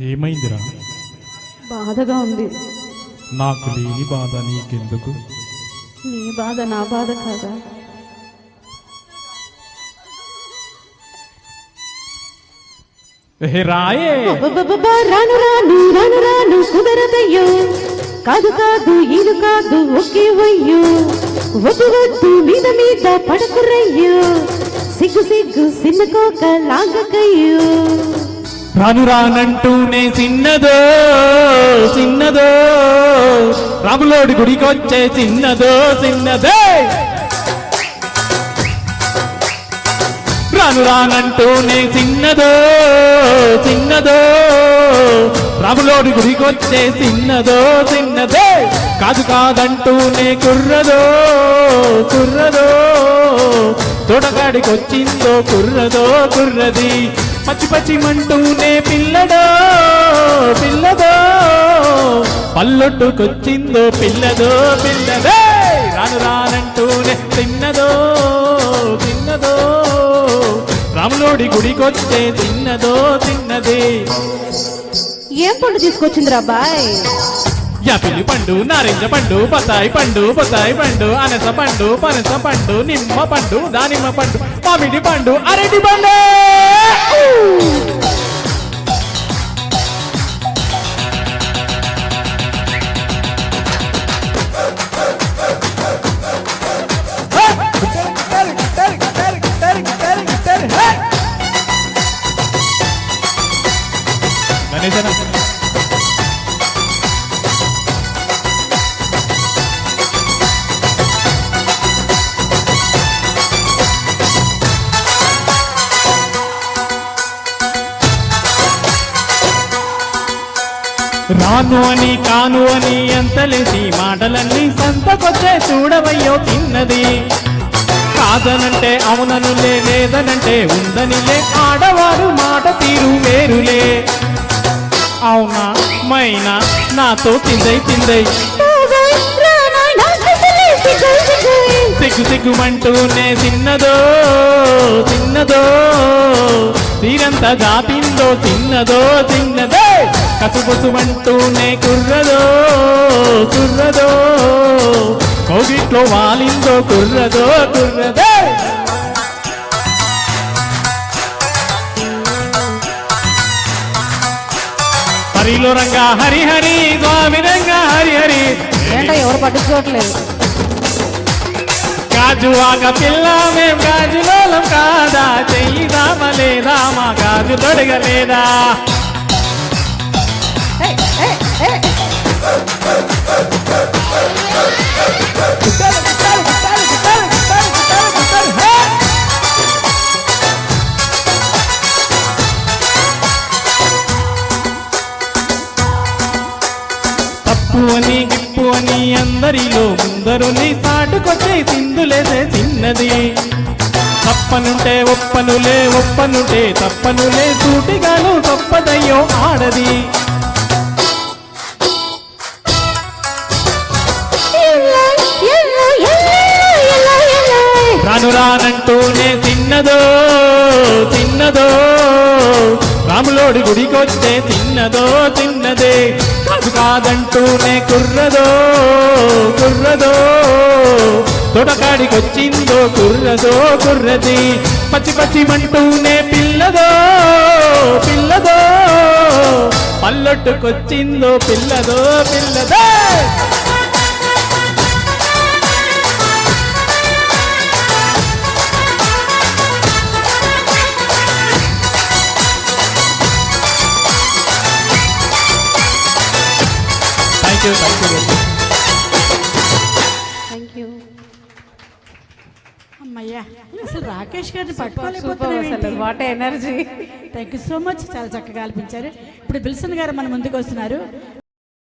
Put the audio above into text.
ఏమైందిరా? బాధగా ఉంది. నాకు లేని బాధ నీకెందుకు? నీ బాధ నా బాధ కాదా? రాయే రాను రాను రాను రాను కుదరదయ్యో, కాదు కాదు ఈను కాదు ఒకే వయ్యో, వద్దు వద్దు మీద మీద పడకురయ్యో, సిగ్గు సిగ్గు సిన్నకోక లాగకయ్యో. రాను రానంటూనే చిన్నదో చిన్నదో, రాములోడి గుడికొచ్చే చిన్నదో చిన్నదే. రాను రానంటూనే చిన్నదో చిన్నదో, రాములోడి గుడికొచ్చే చిన్నదో చిన్నదే. కాదు కాదంటూనే కుర్రదో కుర్రదో, తోటకాడికొచ్చిందో కుర్రదో కుర్రది. పచ్చి పచ్చిమంటూనే పిల్లదో పిల్లదో, పల్లొట్టుకొచ్చిందో పిల్లదో పిల్లదే. రాను రానంటూనే చిన్నదో చిన్నదో, రాములోడి గుడికొచ్చే చిన్నదో చిన్నది. ఏం పండు తీసుకొచ్చిందిరా బాయ్? యాపిలి పండు, నారింజ పండు, బత్తాయి పండు, బొత్తాయి పండు, అనస పండు, పనస పండు, నిమ్మ పండు, దానిమ్మ పండు, మామిడి పండు, అరటి పండు. గణేశనా రాను అని కాను అని ఎంతలేసి మాటలన్నీ సంతకొచ్చే చూడవయ్యో తిన్నది. కాదనంటే అవుననులే, లేదనంటే ఉందనిలే, ఆడవారు మాట తీరు వేరులే. అవునా మైనా నాతో తిందై తిందై, సిగ్గు సిగ్గుమంటూనే చిన్నదో చిన్నదో, తీరంతా జాపిందో చిన్నదో చిన్నదే. కసుబుసుమంటూనే కుర్రదో కుర్రదో, కోగిట్లో వాలిందో కుర్రదో కుర్రదే. హరిలో రంగా హరి హరి, స్వామి రంగా హరి హరి. ఏంటో ఎవరు పట్టించుకోవట్లేదు. గాజు ఆగ పిల్ల మేం గాజులోలం కాదా, చెయ్యిదామా లేదా మా గాజు తొడగలేదా. తప్పు అని గిప్పు అని అందరిలో ముందరుని సాటుకొచ్చే సింధులేసే చిన్నది. తప్పనుంటే ఒప్పనులే ఒప్పనుంటే తప్పనులే, సూటిగాను తప్పదయ్యో ఆడది. రాను రానంటూనే చిన్నదో చిన్నదో, రాములోడి గుడికొచ్చే చిన్నదో చిన్నదే. కాదు కాదంటూనే కుర్రదో కుర్రదో, తోటకాడికొచ్చిందో కుర్రదో కుర్రది. పచ్చి పచ్చిమంటూనే పిల్లదో పిల్లదో, పల్లొట్టుకొచ్చిందో పిల్లదో పిల్లదో. Thank you. అమ్మయ్యా, అసలు రాకేష్ గారిని పట్టుకోలేకపోతున్నాం. What energy. Thank you so much, చాలా చక్కగా అనిపించారు. ఇప్పుడు బిల్సన్ గారు మన ముందుకు వస్తున్నారు.